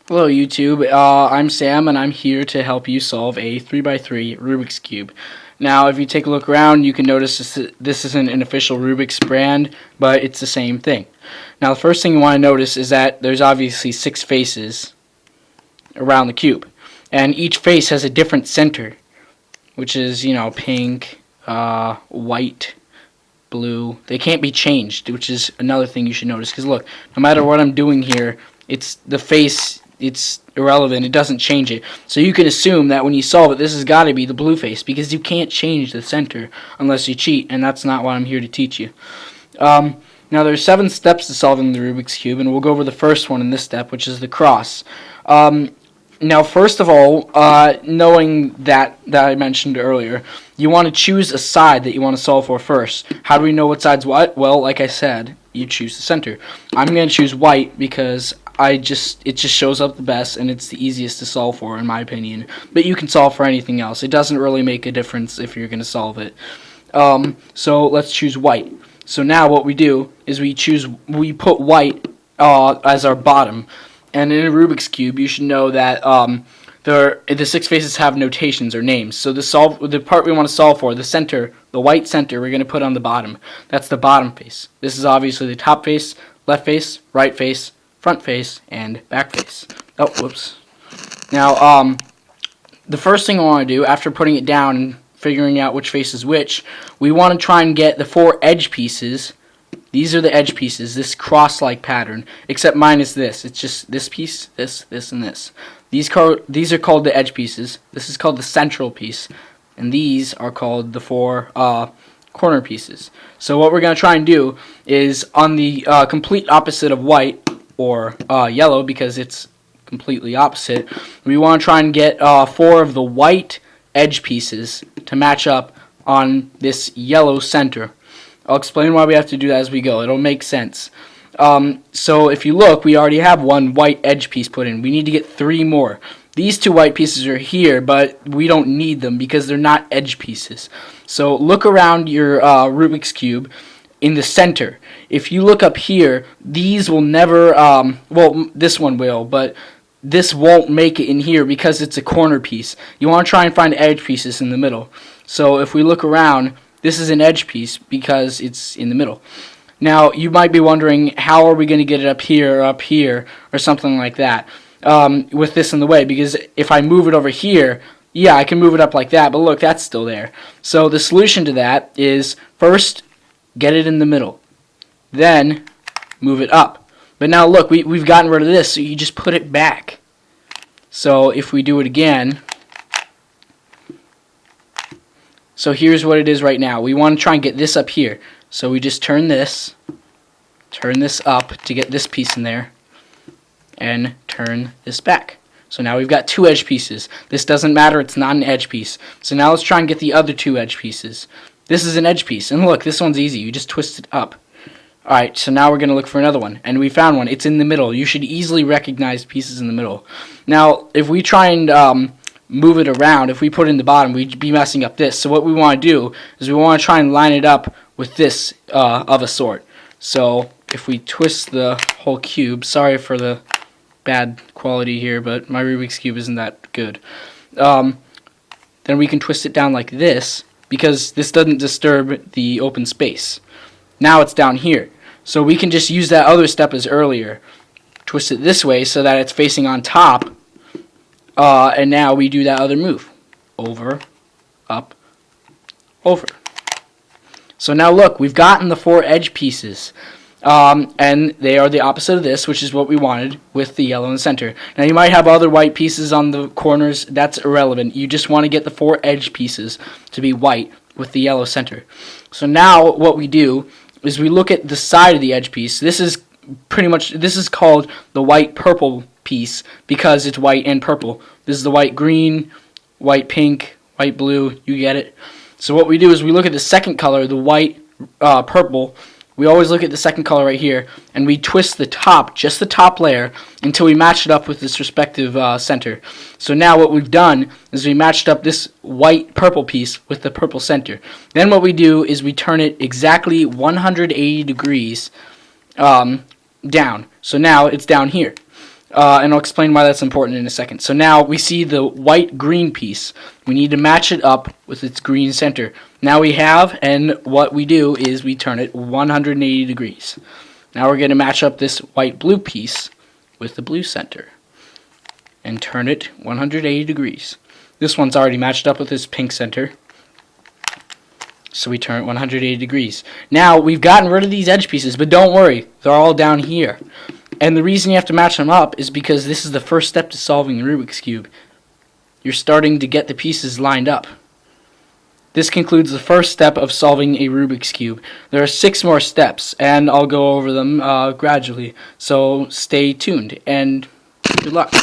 Hello YouTube, I'm Sam and I'm here to help you solve a 3x3 Rubik's Cube. Now if you take a look around you can notice this isn't an official Rubik's brand, but it's the same thing. Now the first thing you want to notice is that there's obviously 6 faces around the cube, and each face has a different center, which is, you know, pink, white, blue. They can't be changed, which is another thing you should notice, because look, no matter what I'm doing here, it's the face, it's irrelevant, it doesn't change it. So you can assume that when you solve it, this has got to be the blue face, because you can't change the center unless you cheat, and that's not what I'm here to teach you. Now there's 7 steps to solving the Rubik's Cube, and we'll go over the first one in this step, which is the cross. Now first of all, knowing that I mentioned earlier, you want to choose a side that you want to solve for first. How do we know what side's what? Well, like I said, you choose the center. I'm going to choose white because it just shows up the best and it's the easiest to solve for in my opinion. But you can solve for anything else. It doesn't really make a difference if you're going to solve it. So let's choose white. So now what we do is we put white as our bottom. And in a Rubik's Cube, you should know that the 6 faces have notations or names. So the part we want to solve for, the center, the white center, we're going to put on the bottom. That's the bottom face. This is obviously the top face, left face, right face, front face, and back face. Oh, whoops. Now, the first thing I want to do after putting it down and figuring out which face is which, we want to try and get the 4 edge pieces. These are the edge pieces, this cross-like pattern, except mine is this. It's just this piece, this, and this. These are called the edge pieces. This is called the central piece, and these are called the 4 corner pieces. So what we're going to try and do is on the complete opposite of white, or yellow, because it's completely opposite, we want to try and get 4 of the white edge pieces to match up on this yellow center. I'll explain why we have to do that as we go. It'll make sense. So if you look, we already have 1 white edge piece put in. We need to get 3 more. These 2 white pieces are here, but we don't need them because they're not edge pieces. So look around your Rubik's Cube in the center. If you look up here, these will never, well, this one will, but this won't make it in here because it's a corner piece. You want to try and find edge pieces in the middle. So if we look around, this is an edge piece because it's in the middle. Now, you might be wondering, how are we going to get it up here, or something like that, with this in the way? Because if I move it over here, yeah, I can move it up like that, but look, that's still there. So the solution to that is, first, get it in the middle. Then, move it up. But now look, we've gotten rid of this, so you just put it back. So if we do it again, so here's what it is right now. We want to try and get this up here. So we just turn this up to get this piece in there, and turn this back. So now we've got 2 edge pieces. This doesn't matter, it's not an edge piece. So now let's try and get the other 2 edge pieces. This is an edge piece, and look, this one's easy. You just twist it up. Alright, so now we're going to look for another one, and we found one. It's in the middle. You should easily recognize pieces in the middle. Now, if we try and move it around, if we put it in the bottom, we'd be messing up this. So what we want to do is we want to try and line it up with this of a sort. So if we twist the whole cube, sorry for the bad quality here, but my Rubik's Cube isn't that good. Then we can twist it down like this, because this doesn't disturb the open space. Now it's down here. So we can just use that other step as earlier. Twist it this way so that it's facing on top. And now we do that other move. Over, up, over. So now look, we've gotten the 4 edge pieces. And they are the opposite of this, which is what we wanted, with the yellow in the center. Now you might have other white pieces on the corners. That's irrelevant. You just want to get the 4 edge pieces to be white with the yellow center. So now what we do is we look at the side of the edge piece. This is called the white purple piece because it's white and purple. This is the white green, white pink, white blue, you get it. So what we do is we look at the second color, the white purple. We always look at the second color right here, and we twist the top, just the top layer, until we match it up with this respective center. So now what we've done is we matched up this white purple piece with the purple center. Then what we do is we turn it exactly 180 degrees down. So now it's down here. And I'll explain why that's important in a second. So now we see the white-green piece. We need to match it up with its green center. Now we have, and what we do is we turn it 180 degrees. Now we're going to match up this white-blue piece with the blue center and turn it 180 degrees. This one's already matched up with this pink center, so we turn it 180 degrees. Now we've gotten rid of these edge pieces, but don't worry, they're all down here. And the reason you have to match them up is because this is the first step to solving the Rubik's Cube. You're starting to get the pieces lined up. This concludes the first step of solving a Rubik's Cube. There are 6 more steps, and I'll go over them gradually. So stay tuned, and good luck.